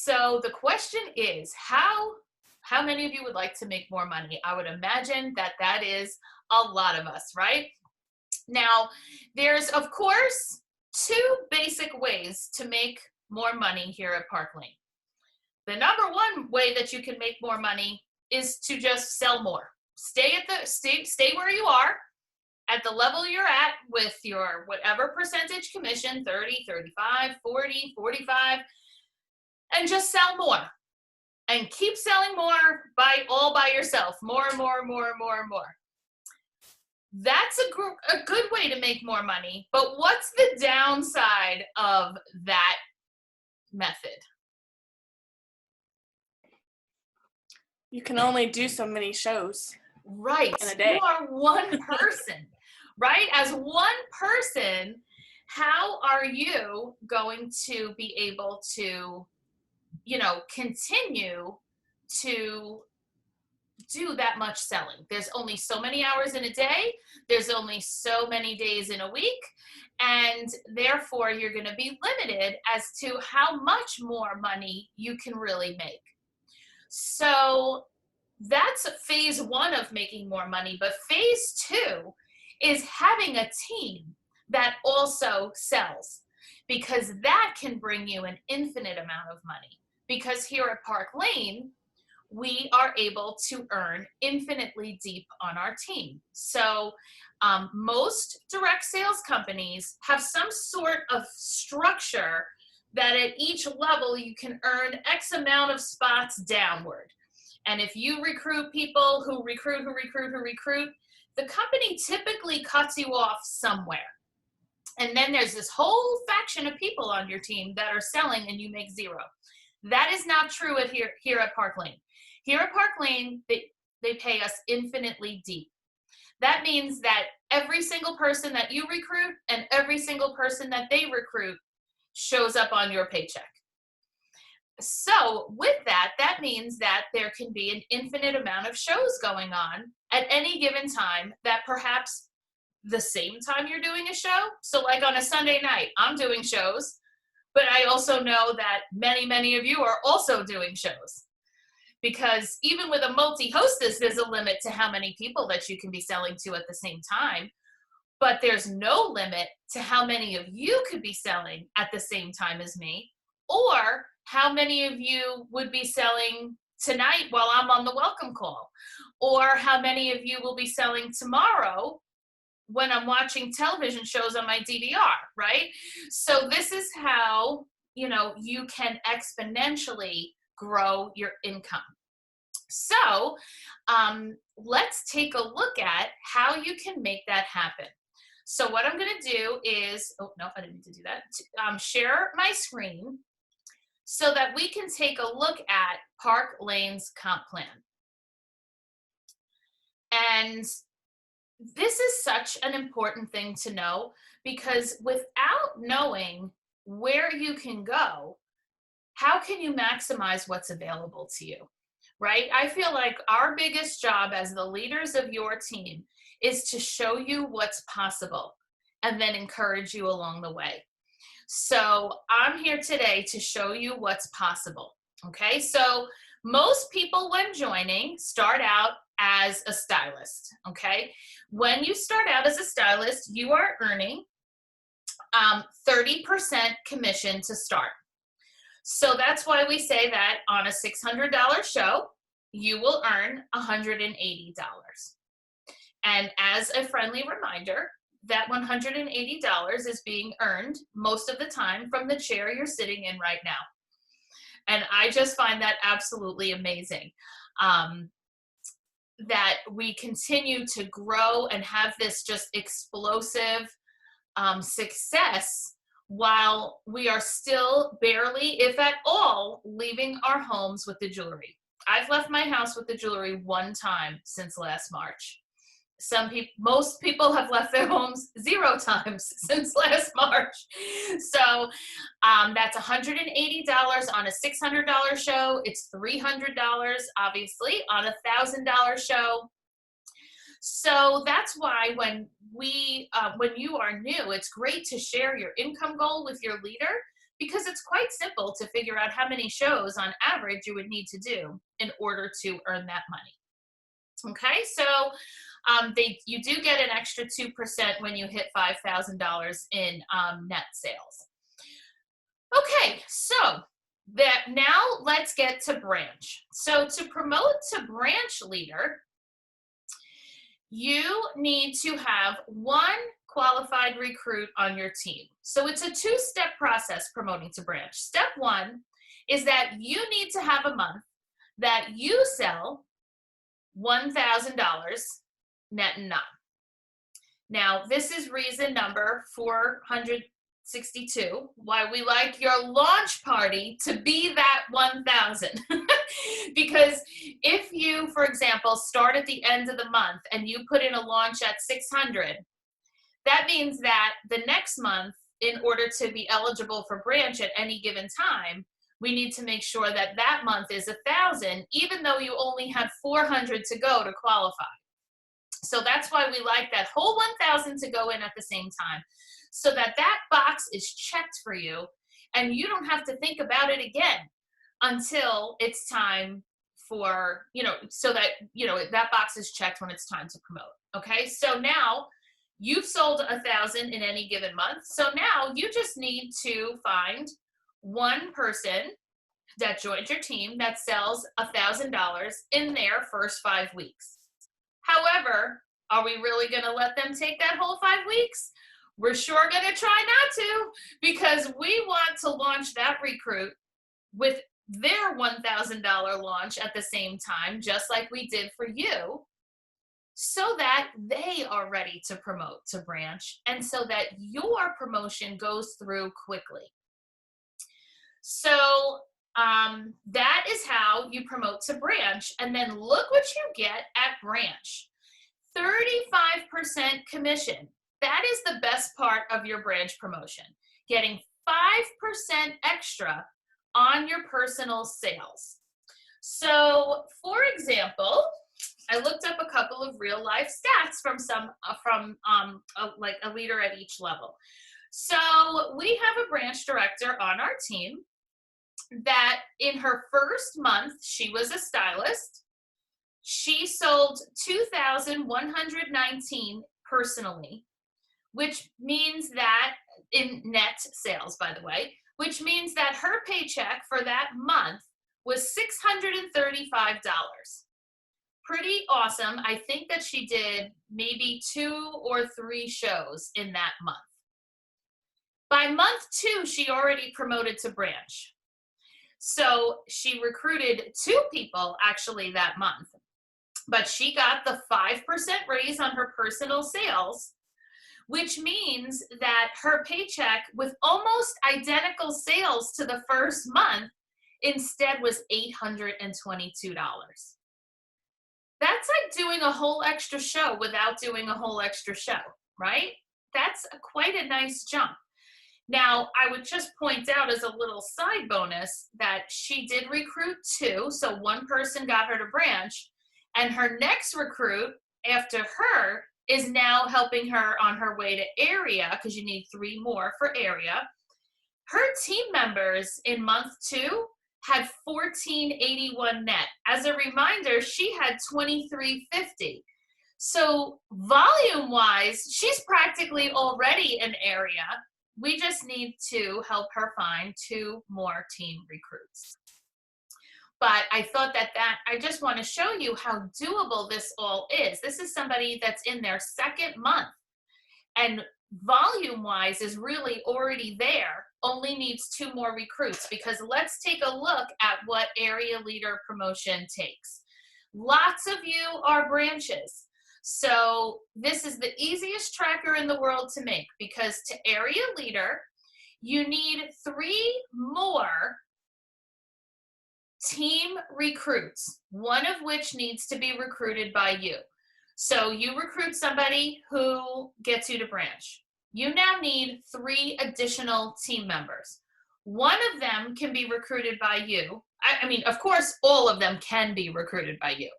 So the question is, how many of you would like to make more money? I would imagine that that is a lot of us, right? Now, there's, of course, two basic ways to make more money here at Park Lane. The number one way that you can make more money is to just sell more. Stay where you are at the level you're at with your whatever percentage commission, 30, 35, 40, 45, and just sell more. And keep selling more all by yourself. More and more and more and more and more. That's a good way to make more money, but what's the downside of that method? You can only do so many shows. Right. In a day. You are one person, right? As one person, how are you going to be able to, continue to do that much selling? There's only so many hours in a day. There's only so many days in a week. And therefore, you're going to be limited as to how much more money you can really make. So that's phase one of making more money. But phase two is having a team that also sells, because that can bring you an infinite amount of money. Because here at Park Lane, we are able to earn infinitely deep on our team. So most direct sales companies have some sort of structure that at each level you can earn X amount of spots downward. And if you recruit people who recruit, the company typically cuts you off somewhere. And then there's this whole faction of people on your team that are selling and you make zero. That is not true here at Park Lane. Here at Park Lane, they pay us infinitely deep. That means that every single person that you recruit and every single person that they recruit shows up on your paycheck. So with that, that means that there can be an infinite amount of shows going on at any given time, that perhaps the same time you're doing a show. So like on a Sunday night, I'm doing shows, but I also know that many, many of you are also doing shows. Because even with a multi-hostess, there's a limit to how many people that you can be selling to at the same time. But there's no limit to how many of you could be selling at the same time as me, or how many of you would be selling tonight while I'm on the welcome call, or how many of you will be selling tomorrow when I'm watching television shows on my DVR, right? So this is how, you can exponentially grow your income. So let's take a look at how you can make that happen. So what I'm going to do is, oh, no, I didn't need to do that. Share my screen so that we can take a look at Park Lane's comp plan. And this is such an important thing to know, because without knowing where you can go, how can you maximize what's available to you, right? I feel like our biggest job as the leaders of your team is to show you what's possible and then encourage you along the way. So I'm here today to show you what's possible, okay? So most people when joining start out as a stylist, okay? When you start out as a stylist, you are earning 30% commission to start. So that's why we say that on a $600 show, you will earn $180. And as a friendly reminder, that $180 is being earned most of the time from the chair you're sitting in right now. And I just find that absolutely amazing. That we continue to grow and have this just explosive success while we are still barely, if at all, leaving our homes with the jewelry. I've left my house with the jewelry one time since last March. Most people have left their homes 0 times since last March. So that's $180 on a $600 show. It's $300, obviously, on a $1,000 show. So that's why when you are new, it's great to share your income goal with your leader, because it's quite simple to figure out how many shows on average you would need to do in order to earn that money. Okay, so you do get an extra 2% when you hit $5,000 in net sales. Okay, so that now let's get to branch. So to promote to branch leader, you need to have one qualified recruit on your team. So it's a two-step process promoting to branch. Step one is that you need to have a month that you sell $1,000 net and non. Now, this is reason number 462 why we like your launch party to be that 1,000. Because if you, for example, start at the end of the month and you put in a launch at 600, that means that the next month, in order to be eligible for branch at any given time, we need to make sure that that month is 1,000, even though you only have 400 to go to qualify. So that's why we like that whole 1,000 to go in at the same time, so that that box is checked for you and you don't have to think about it again until it's time for, so that, that box is checked when it's time to promote. Okay, so now you've sold 1,000 in any given month. So now you just need to find one person that joins your team that sells $1,000 in their first 5 weeks. However, are we really going to let them take that whole 5 weeks? We're sure going to try not to, because we want to launch that recruit with their $1,000 launch at the same time, just like we did for you, so that they are ready to promote to branch and so that your promotion goes through quickly. So that is how you promote to branch. And then look what you get at branch. 35% commission. That is the best part of your branch promotion. Getting 5% extra on your personal sales. So for example, I looked up a couple of real life stats from like a leader at each level. So we have a branch director on our team that in her first month, she was a stylist. She sold 2,119 personally, which means that in net sales, by the way, which means that her paycheck for that month was $635. Pretty awesome. I think that she did maybe 2 or 3 shows in that month. By month 2, she already promoted to branch. So she recruited 2 people actually that month, but she got the 5% raise on her personal sales, which means that her paycheck with almost identical sales to the first month instead was $822. That's like doing a whole extra show without doing a whole extra show, right? That's quite a nice jump. Now, I would just point out as a little side bonus that she did recruit 2, so one person got her to branch, and her next recruit after her is now helping her on her way to area, because you need 3 more for area. Her team members in month 2 had 1481 net. As a reminder, she had 2350. So volume-wise, she's practically already an area. We just need to help her find 2 more team recruits. But I thought that I just want to show you how doable this all is. This is somebody that's in their 2nd month and volume-wise is really already there, only needs 2 more recruits, because let's take a look at what area leader promotion takes. Lots of you are branches. So this is the easiest tracker in the world to make, because to area leader, you need 3 more team recruits, one of which needs to be recruited by you. So you recruit somebody who gets you to branch. You now need 3 additional team members. One of them can be recruited by you. I mean, of course, all of them can be recruited by you.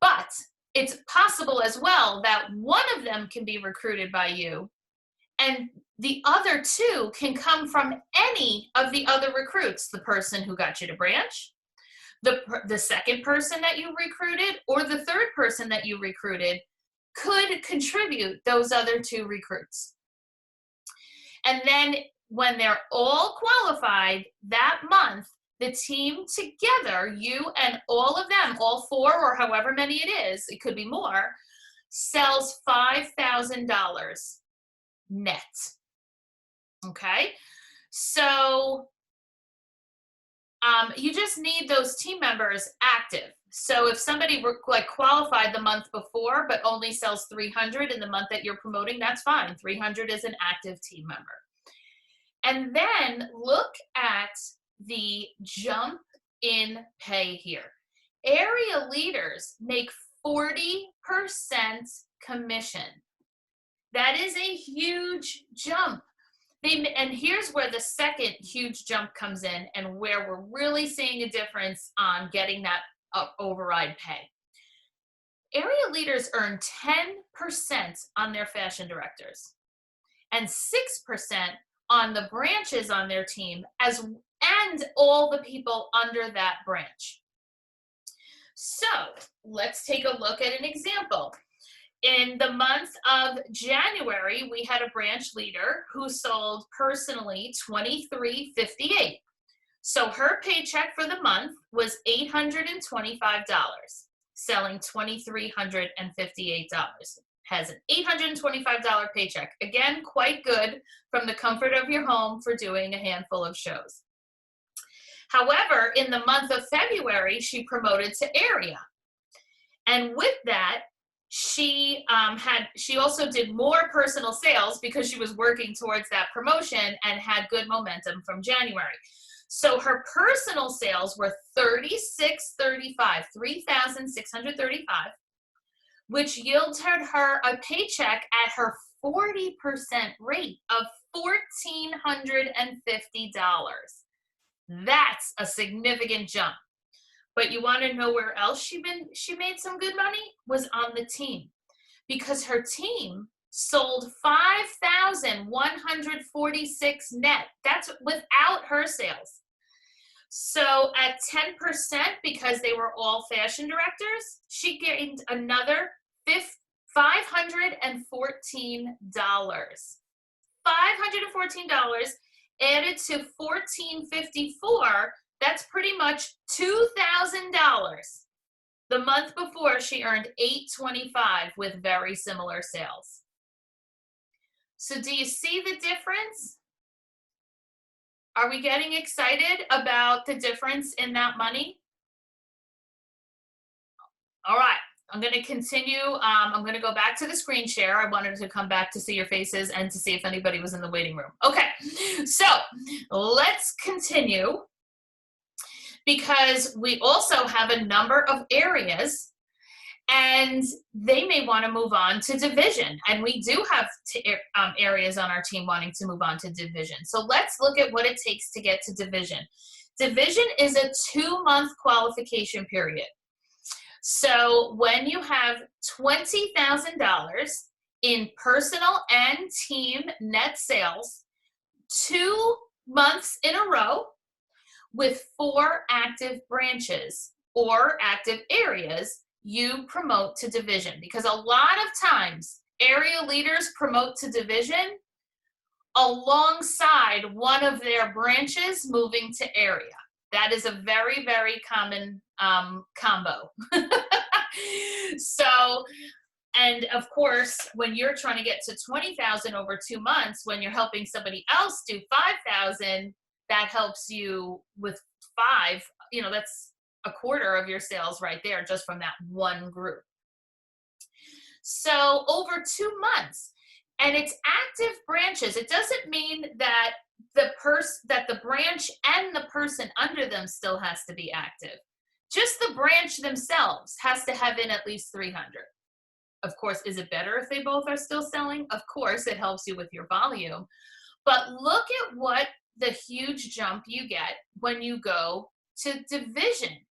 But it's possible as well that one of them can be recruited by you and The other 2 can come from any of the other recruits, the person who got you to branch, the second person that you recruited, or the third person that you recruited could contribute those other 2 recruits. And then when they're all qualified that month, the team together, you and all of them, all 4 or however many it is, it could be more, sells $5,000 net. Okay? So you just need those team members active. So if somebody qualified the month before but only sells 300 in the month that you're promoting, that's fine. 300 is an active team member. And then look at the jump in pay here. Area leaders make 40% commission. That is a huge jump. And here's where the second huge jump comes in and where we're really seeing a difference on getting that override pay. Area leaders earn 10% on their fashion directors and 6% on the branches on their team and all the people under that branch. So let's take a look at an example. In the month of January, we had a branch leader who sold personally $23.58. So her paycheck for the month was $825, selling $2,358. Has an $825 paycheck. Again, quite good from the comfort of your home for doing a handful of shows. However, in the month of February, she promoted to area. And with that, she also did more personal sales because she was working towards that promotion and had good momentum from January. So her personal sales were $3,635, which yielded her a paycheck at her 40% rate of $1,450. That's a significant jump. But you want to know where else she made some good money? Was on the team. Because her team sold 5,146 net. That's without her sales. So at 10%, because they were all fashion directors, she gained another $514. $514 added to $1,454. That's pretty much $2,000. The month before, she earned $825 with very similar sales. So do you see the difference? Are we getting excited about the difference in that money? All right, I'm going to continue. I'm going to go back to the screen share. I wanted to come back to see your faces and to see if anybody was in the waiting room. Okay, so let's continue, because we also have a number of areas and they may want to move on to division. And we do have areas on our team wanting to move on to division. So let's look at what it takes to get to division. Division is a 2-month qualification period. So when you have $20,000 in personal and team net sales, 2 months in a row with 4 active branches or active areas, you promote to division. Because a lot of times area leaders promote to division alongside one of their branches moving to area. That is a very, very common combo. So, and of course, when you're trying to get to 20,000 over 2 months, when you're helping somebody else do 5,000, that helps you with 5, that's a quarter of your sales right there just from that one group. So over 2 months, and it's active branches. It doesn't mean that the branch and the person under them still has to be active. Just the branch themselves has to have in at least 300. Of course, is it better if they both are still selling? Of course, it helps you with your volume. But look at what the huge jump you get when you go to division.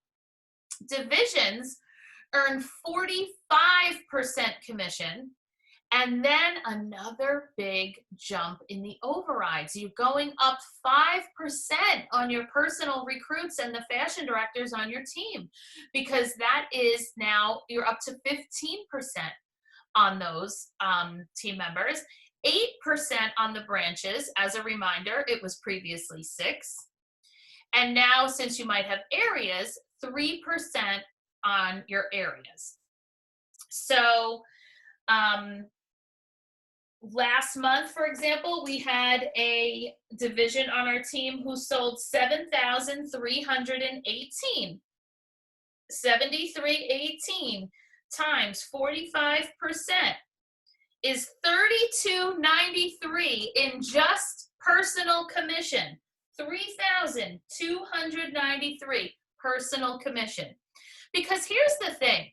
Divisions earn 45% commission And then another big jump in the overrides. You're going up 5% on your personal recruits and the fashion directors on your team, because that is now, you're up to 15% on those team members, 8% on the branches. As a reminder, it was previously 6. And now, since you might have areas, 3% on your areas. So, last month, for example, we had a division on our team who sold 7,318. 7,318 times 45% is 3,293 in just personal commission. 3,293 personal commission. Because here's the thing,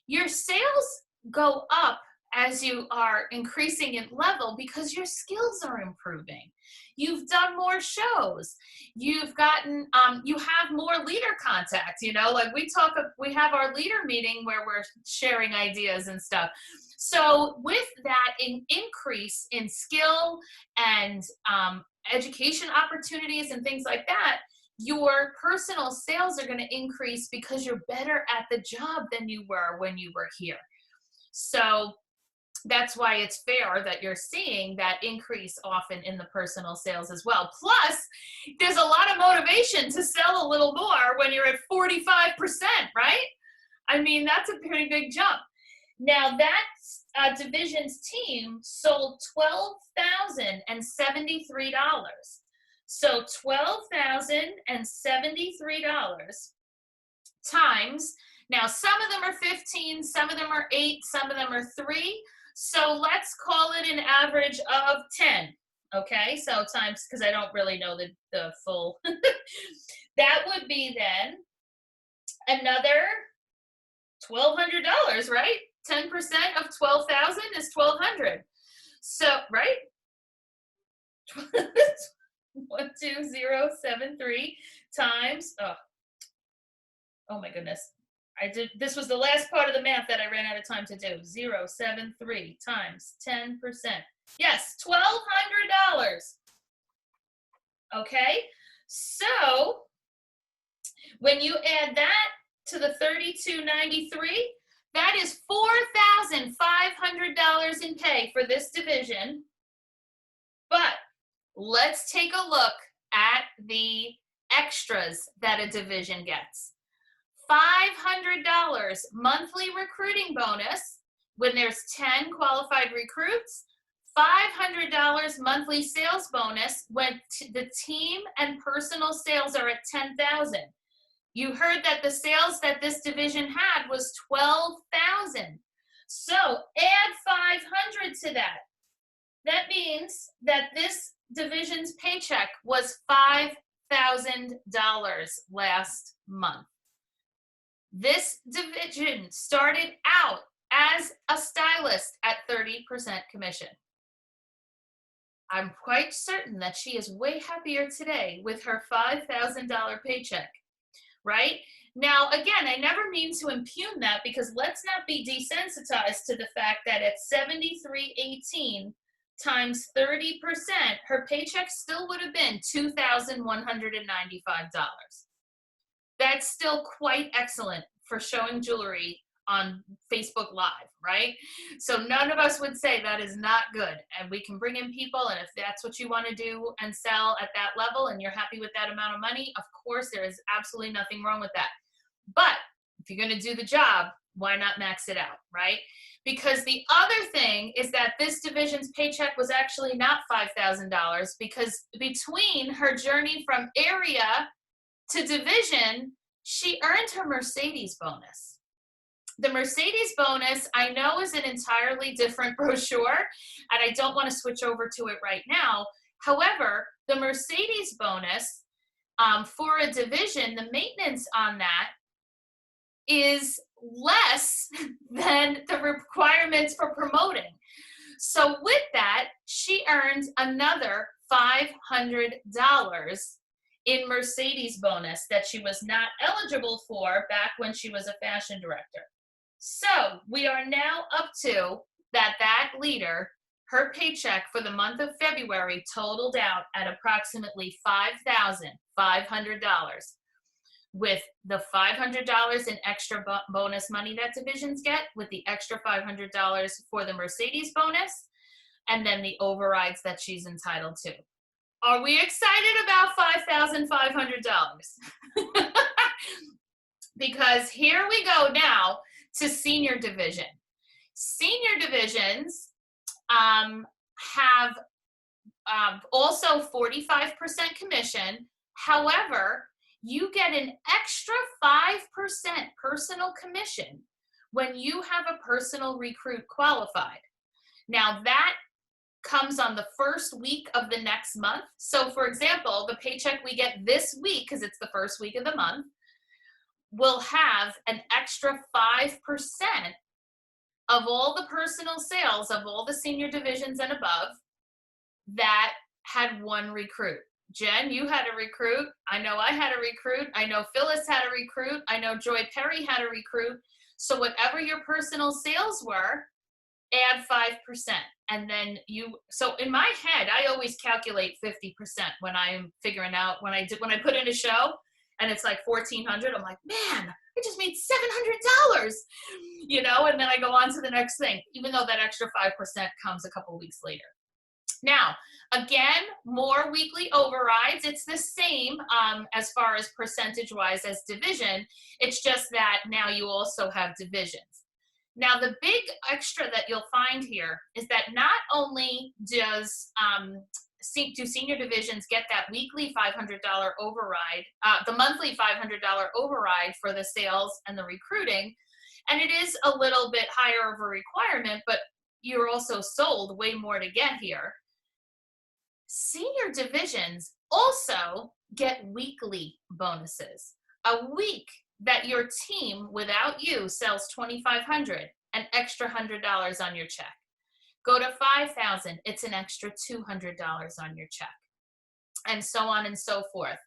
your sales go up as you are increasing in level because your skills are improving. You've done more shows. You've gotten, you have more leader contact, you know, like we have our leader meeting where we're sharing ideas and stuff. So with that increase in skill and education opportunities and things like that, your personal sales are going to increase because you're better at the job than you were when you were here. So that's why it's fair that you're seeing that increase often in the personal sales as well. Plus, there's a lot of motivation to sell a little more when you're at 45%, right? I mean, that's a pretty big jump. Now, that division's team sold $12,073. So $12,073 times, now some of them are 15, some of them are 8, some of them are 3. So let's call it an average of 10. Okay, so times, because I don't really know the full. That would be then another $1,200, right? 10% of 12,000 is 1,200. So, right? 12073 times, oh my goodness. This was the last part of the math that I ran out of time to do. 073 times 10%. Yes, $1,200. Okay, so when you add that to the 3,293, that is $4,500 in pay for this division. But let's take a look at the extras that a division gets. $500 monthly recruiting bonus when there's 10 qualified recruits. $500 monthly sales bonus when the team and personal sales are at 10,000. You heard that the sales that this division had was 12,000. So add 500 to that. That means that this division's paycheck was $5,000 last month. This division started out as a stylist at 30% commission. I'm quite certain that she is way happier today with her $5,000 paycheck, right? Now, again, I never mean to impugn that, because let's not be desensitized to the fact that at $7,318 times 30%, her paycheck still would have been $2,195. That's still quite excellent for showing jewelry on Facebook Live, right? So none of us would say that is not good. And we can bring in people, and if that's what you want to do and sell at that level and you're happy with that amount of money, of course, there is absolutely nothing wrong with that. But if you're going to do the job, why not max it out, right? Because the other thing is that this division's paycheck was actually not $5,000, because between her journey from area to division, she earned her Mercedes bonus. The Mercedes bonus, I know, is an entirely different brochure, and I don't want to switch over to it right now. However, the Mercedes bonus for a division, the maintenance on that is less than the requirements for promoting. So with that, she earned another $500 in Mercedes bonus that she was not eligible for back when she was a fashion director. So we are now up to that that leader, her paycheck for the month of February totaled out at approximately $5,500, with the $500 in extra bonus money that divisions get, with the extra $500 for the Mercedes bonus, and then the overrides that she's entitled to. Are we excited about $5,500? Because here we go now to senior division. Senior divisions have also 45% commission. However, you get an extra 5% personal commission when you have a personal recruit qualified. Now that comes on the first week of the next month. So for example, the paycheck we get this week, because it's the first week of the month, will have an extra 5% of all the personal sales of all the senior divisions and above that had one recruit. Jen, you had a recruit. I know I had a recruit. I know Phyllis had a recruit. I know Joy Perry had a recruit. So whatever your personal sales were, add 5%. And then so in my head, I always calculate 50% when I'm figuring out, when I put in a show and it's like 1,400, I'm like, man, I just made $700, and then I go on to the next thing, even though that extra 5% comes a couple weeks later. Now, again, more weekly overrides. It's the same as far as percentage-wise as division. It's just that now you also have divisions. Now, the big extra that you'll find here is that not only do senior divisions get that weekly $500 override, the monthly $500 override for the sales and the recruiting, and it is a little bit higher of a requirement, but you're also sold way more to get here. Senior divisions also get weekly bonuses. A week that your team without you sells $2,500, an extra $100 on your check. Go to $5,000, it's an extra $200 on your check, and so on and so forth.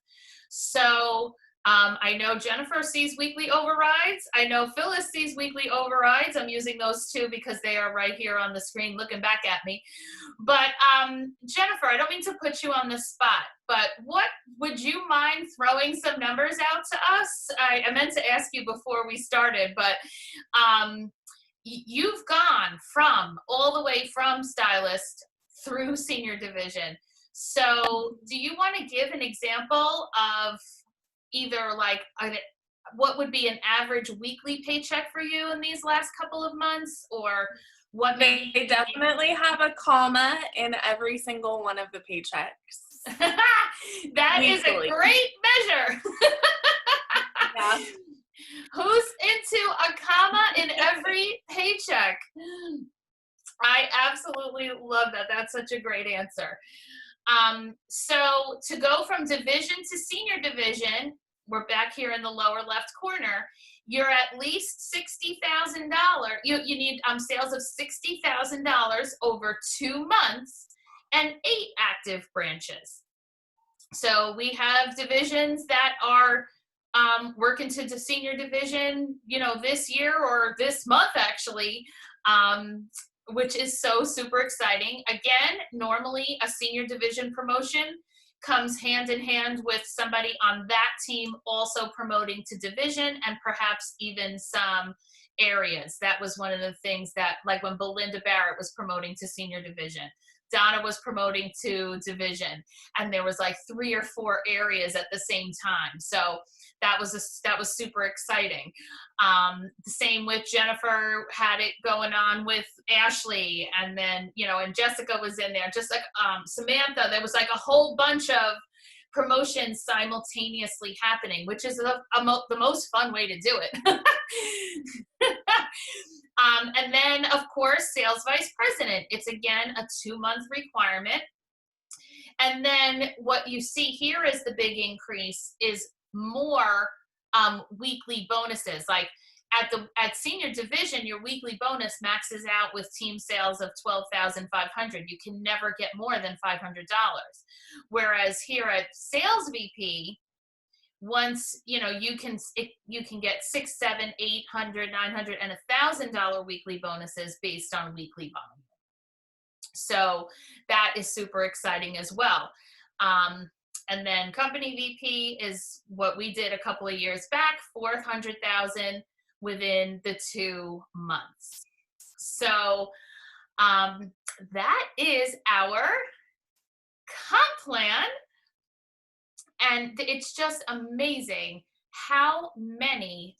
So I know Jennifer sees weekly overrides. I know Phyllis sees weekly overrides. I'm using those two because they are right here on the screen looking back at me. But Jennifer, I don't mean to put you on the spot, but what would you mind throwing some numbers out to us? I meant to ask you before we started, but you've gone all the way from stylist through senior division. So do you want to give an example of either like what would be an average weekly paycheck for you in these last couple of months, or what They definitely have a comma in every single one of the paychecks. That is a great measure. Yeah. Who's into a comma in every paycheck? I absolutely love that. That's such a great answer. So to go from division to senior division, we're back here in the lower left corner, you're at least $60,000. You need sales of $60,000 over 2 months and 8 active branches. So we have divisions that are working to the senior division, this year or this month actually, which is so super exciting. Again, normally a senior division promotion comes hand in hand with somebody on that team also promoting to division and perhaps even some areas. That was one of the things that, like when Belinda Barrett was promoting to senior division, Donna was promoting to division, and there was like 3 or 4 areas at the same time. So that was super exciting. The same with Jennifer had it going on with Ashley, and then and Jessica was in there, just like Samantha. There was like a whole bunch of promotions simultaneously happening, which is the most fun way to do it. And then, of course, sales vice president. It's, again, a 2-month requirement. And then what you see here is the big increase is more weekly bonuses. Like at senior division, your weekly bonus maxes out with team sales of $12,500. You can never get more than $500. Whereas here at sales VP, once you can get 6, 7, 800, 900, and $1,000 weekly bonuses based on weekly volume. So that is super exciting as well. And then company VP is what we did a couple of years back, 400,000 within the 2 months. So that is our comp plan. And it's just amazing how many,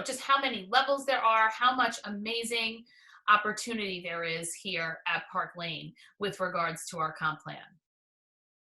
just how many levels there are, how much amazing opportunity there is here at Park Lane with regards to our comp plan.